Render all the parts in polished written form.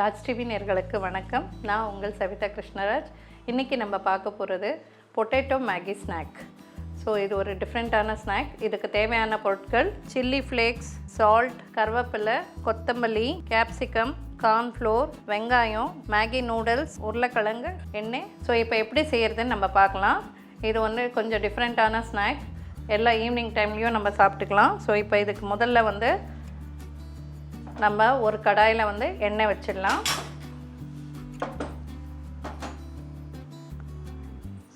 Raj TV நேயர்களுக்கு வணக்கம். நான் உங்கள் சவிதா கிருஷ்ணராஜ். இன்றைக்கி நம்ம பார்க்க போகிறது பொட்டேட்டோ மேகி ஸ்நாக். ஸோ இது ஒரு டிஃப்ரெண்ட்டான ஸ்நாக். இதுக்கு தேவையான பொருட்கள் சில்லி ஃப்ளேக்ஸ், சால்ட், கருவேப்பிலை, கொத்தமல்லி, கேப்சிகம், கார்ன்ஃப்ளோர், வெங்காயம், மேகி நூடுல்ஸ், உருளைக்கிழங்கு, எண்ணெய். ஸோ இப்போ எப்படி செய்கிறதுன்னு நம்ம பார்க்கலாம். இது கொஞ்சம் டிஃப்ரெண்ட்டான ஸ்நாக். எல்லா ஈவினிங் டைம்லேயும் நம்ம சாப்பிட்டுக்கலாம். ஸோ இப்போ இதுக்கு முதல்ல நம்ம ஒரு கடாயில் எண்ணெய் வச்சிடலாம்.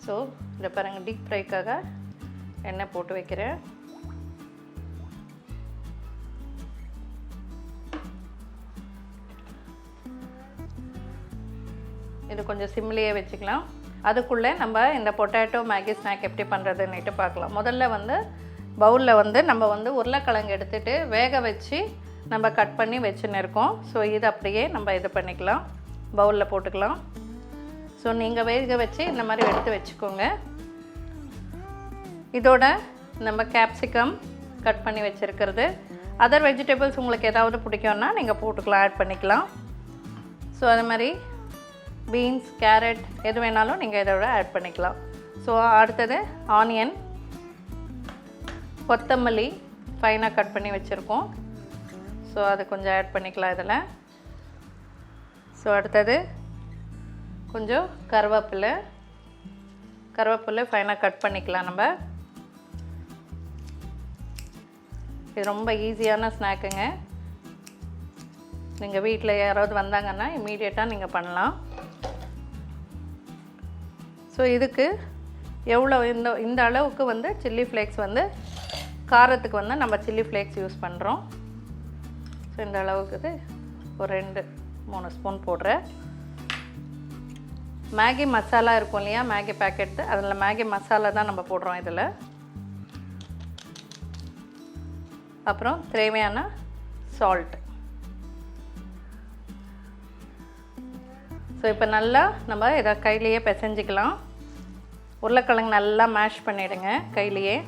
ஸோ இதை பாருங்கள், டீப் ஃப்ரைக்காக எண்ணெய் போட்டு வைக்கிறேன். இது கொஞ்சம் சிம்லேயே வச்சுக்கலாம். அதுக்குள்ளே நம்ம இந்த பொட்டேட்டோ மேகி ஸ்நாக் எப்படி பண்ணுறதுன்னுட்டு பார்க்கலாம். முதல்ல பவுலில் நம்ம உருளைக்கிழங்கு எடுத்துகிட்டு வேக வச்சு நம்ம கட் பண்ணி வச்சுன்னு இருக்கோம். ஸோ இது அப்படியே நம்ம இது பண்ணிக்கலாம், பவுலில் போட்டுக்கலாம். ஸோ நீங்கள் வேக வச்சு இந்த மாதிரி எடுத்து வச்சுக்கோங்க. இதோட நம்ம கேப்சிகம் கட் பண்ணி வச்சுருக்கிறது, அதர் வெஜிடபிள்ஸ் உங்களுக்கு ஏதாவது பிடிக்கும்னா நீங்கள் போட்டுக்கலாம், ஆட் பண்ணிக்கலாம். ஸோ அது மாதிரி பீன்ஸ், கேரட் எது வேணாலும் நீங்கள் இதோட ஆட் பண்ணிக்கலாம். ஸோ அடுத்தது ஆனியன், கொத்தமல்லி ஃபைனாக கட் பண்ணி வச்சுருக்கோம். ஸோ அது கொஞ்சம் ஆட் பண்ணிக்கலாம் இதில். ஸோ அடுத்தது கொஞ்சம் கருவேப்பிலை ஃபைனாக கட் பண்ணிக்கலாம் நம்ம. இது ரொம்ப ஈஸியான ஸ்நாக்குங்க. நீங்கள் வீட்டில் யாராவது வந்தாங்கன்னா இம்மீடியட்டாக நீங்கள் பண்ணலாம். ஸோ இதுக்கு எவ்வளோ இந்த அளவுக்கு சில்லி ஃப்ளேக்ஸ் காரத்துக்கு நம்ம சில்லி ஃப்ளேக்ஸ் யூஸ் பண்ணுறோம். ஸோ இந்த அளவுக்கு ஒரு 2-3 ஸ்பூன் போடுறேன். மேகி மசாலா இருக்கும் இல்லையா, மேகி பேக்கெட்டு, அதில் மேகி மசாலா தான் நம்ம போடுறோம் இதில். அப்புறம் தேவையான சால்ட். ஸோ இப்போ நல்லா நம்ம இதை கையிலையே பிசைஞ்சிக்கலாம். உருளைக்கிழங்கு நல்லா மேஷ் பண்ணிவிடுங்க கையிலையே.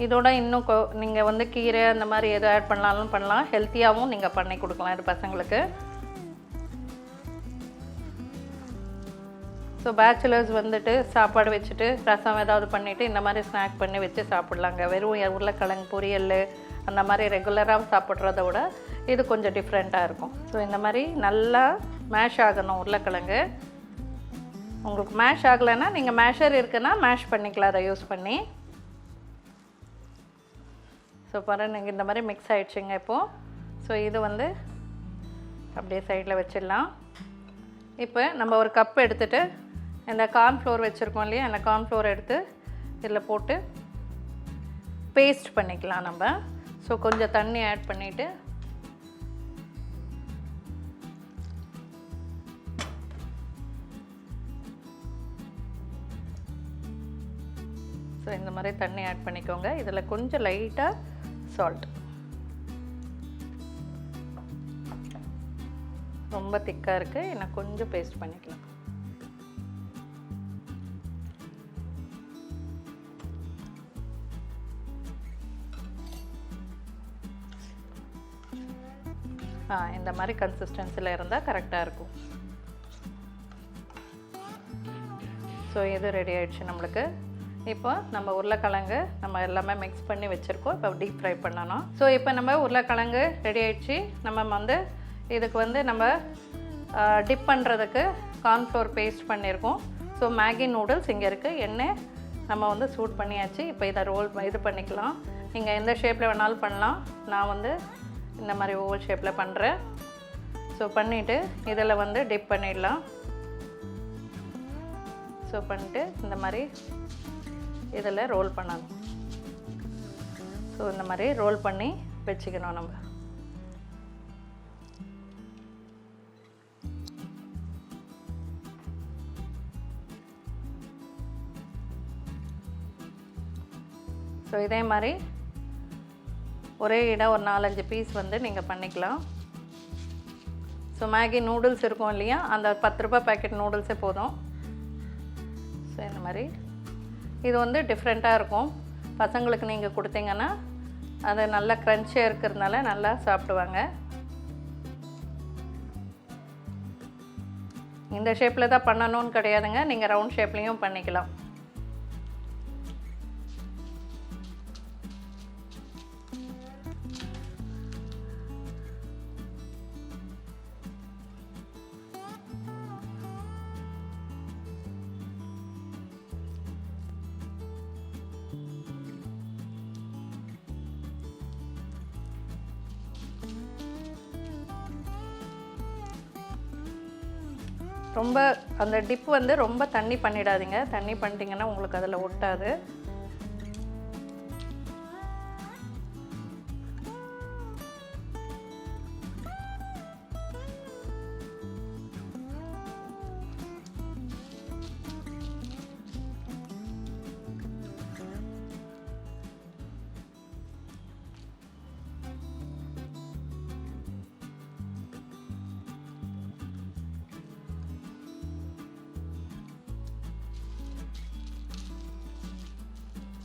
இதோட இன்னும் நீங்கள் கீரை அந்த மாதிரி எது ஆட் பண்ணலாலும் பண்ணலாம். ஹெல்த்தியாகவும் நீங்கள் பண்ணி கொடுக்கலாம் இது பசங்களுக்கு. ஸோ பேச்சுலர்ஸ் சாப்பாடு வச்சுட்டு ரசம் ஏதாவது பண்ணிவிட்டு இந்த மாதிரி ஸ்நாக் பண்ணி வச்சு சாப்பிட்லாங்க. வெறும் உருளைக்கிழங்கு பொரியல் அந்த மாதிரி ரெகுலராக சாப்பிட்றத விட இது கொஞ்சம் டிஃப்ரெண்ட்டாக இருக்கும். ஸோ இந்த மாதிரி நல்லா மேஷ் ஆகணும் உருளைக்கிழங்கு. உங்களுக்கு மேஷ் ஆகலைன்னா நீங்கள் மேஷர் இருக்குன்னா மேஷ் பண்ணிக்கலாம் அதை யூஸ் பண்ணி. ஸோ பாருங்கள், இந்த மாதிரி மிக்ஸ் ஆகிடுச்சுங்க இப்போது. ஸோ இது அப்படியே சைடில் வச்சிடலாம். இப்போ நம்ம ஒரு கப் எடுத்துகிட்டு இந்த கார்ன்ஃப்ளோர் வச்சுருக்கோம் இல்லையா, அந்த கார்ன்ஃப்ளோர் எடுத்து இதில் போட்டு பேஸ்ட் பண்ணிக்கலாம் நம்ம. ஸோ கொஞ்சம் தண்ணி ஆட் பண்ணிவிட்டு ஸோ இந்த மாதிரி தண்ணி ஆட் பண்ணிக்கோங்க. இதில் கொஞ்சம் லைட்டாக சால்ட், ரொம்ப திக்காக இருக்குது, இன்னும் கொஞ்சம் பேஸ்ட் பண்ணிக்கலாம். இந்த மாதிரி கன்சிஸ்டன்சியில் இருந்தால் கரெக்டாக இருக்கும். ஸோ இது ரெடி ஆகிடுச்சு நம்மளுக்கு. இப்போ நம்ம உருளைக்கிழங்கு நம்ம எல்லாமே மிக்ஸ் பண்ணி வச்சுருக்கோம். இப்போ டீப் ஃப்ரை பண்ணணும். ஸோ இப்போ நம்ம உருளைக்கிழங்கு ரெடி ஆகிடுச்சு. நம்ம இதுக்கு நம்ம டிப் பண்ணுறதுக்கு கார்ன்ஃப்ளோர் பேஸ்ட் பண்ணியிருக்கோம். ஸோ மேகி நூடுல்ஸ் இங்கே இருக்குது. எண்ணெய் நம்ம சூட் பண்ணியாச்சு. இப்போ இதை இது பண்ணிக்கலாம். நீங்கள் எந்த ஷேப்பில் வேணாலும் பண்ணலாம். நான் இந்த மாதிரி ஓவல் ஷேப்பில் பண்ணுறேன். ஸோ பண்ணிவிட்டு இதில் டிப் பண்ணிடலாம். ஸோ பண்ணிட்டு இந்த மாதிரி இதில் ரோல் பண்ணணும். ஸோ இந்த மாதிரி ரோல் பண்ணி வச்சுக்கணும் நம்ம. ஸோ இதே மாதிரி ஒரே இடம் ஒரு 4-5 பீஸ் நீங்கள் பண்ணிக்கலாம். ஸோ மேகி நூடுல்ஸ் இருக்கும் இல்லையா, அந்த 10 ரூபாய் பேக்கெட் நூடுல்ஸே போதும். ஸோ இந்த மாதிரி இது வந்து டிஃப்ரெண்ட்டாக இருக்கும். பசங்களுக்கு நீங்கள் கொடுத்தீங்கன்னா அது நல்லா க்ரன்ச்சியாக இருக்கிறதுனால நல்லா சாப்பிடுவாங்க. இந்த ஷேப்பில் தான் பண்ணணும்னு கிடையாதுங்க, நீங்கள் ரவுண்ட் ஷேப்லேயும் பண்ணிக்கலாம். ரொம்ப அந்த டிப் வந்து ரொம்ப தண்ணி பண்ணிடாதீங்க. தண்ணி பண்ணிட்டீங்கன்னா உங்களுக்கு அதில் ஒட்டாது.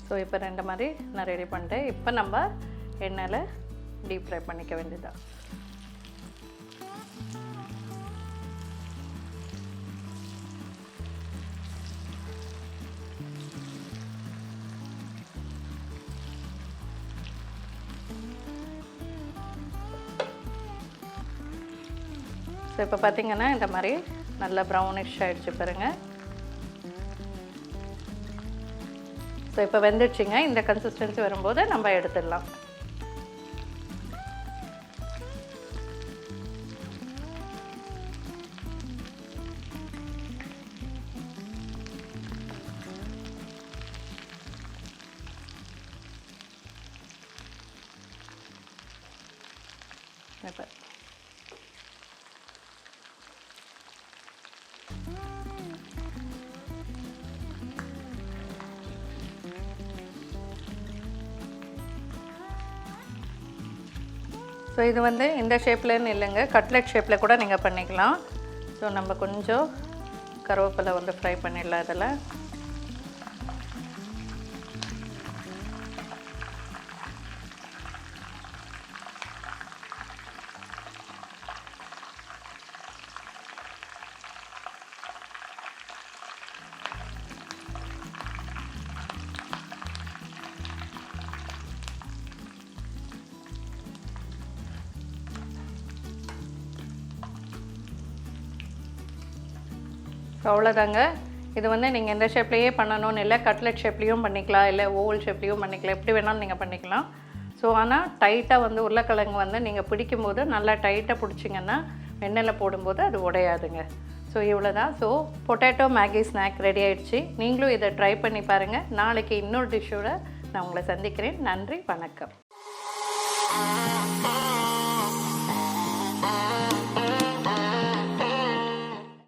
ஸோ இப்போ 2 மாதிரி நான் ரெடி பண்ணிட்டேன். இப்போ நம்ம எண்ணெயில் டீப் ஃப்ரை பண்ணிக்க வேண்டியதான். ஸோ இப்போ பார்த்திங்கன்னா இந்த மாதிரி நல்லா ப்ரௌனிஷ் ஆகிடுச்சு பாருங்கள். ஸோ இப்போ வெந்துடுச்சிங்க. இந்த கன்சிஸ்டன்சி வரும்போது நம்ம எடுத்துடலாம். இப்போ ஸோ இது வந்து இந்த ஷேப்லன்னு இல்லைங்க, கட்லெட் ஷேப்பில் கூட நீங்கள் பண்ணிக்கலாம். ஸோ நம்ம கொஞ்சம் கருவேப்பிலை வந்து ஃப்ரை பண்ணிடலாம் இதில். அவ்வளோதாங்க. இது வந்து நீங்கள் இந்த ஷேப்லேயே பண்ணணும்னு இல்லை, கட்லெட் ஷேப்லேயும் பண்ணிக்கலாம், இல்லை ஓவல் ஷேப்லேயும் பண்ணிக்கலாம், எப்படி வேணாலும் நீங்கள் பண்ணிக்கலாம். ஸோ ஆனால் டைட்டாக வந்து உருளைக்கிழங்கு வந்து நீங்கள் பிடிக்கும்போது நல்லா டைட்டாக பிடிச்சிங்கன்னா எண்ணெயில் போடும்போது அது உடையாதுங்க. ஸோ இவ்வளோ தான். So potato Maggi snack ready ஆகிடுச்சு. நீங்களும் இதை ட்ரை பண்ணி பாருங்கள். நாளைக்கு இன்னொரு டிஷ்ஷோட நான் உங்களை சந்திக்கிறேன். நன்றி, வணக்கம்.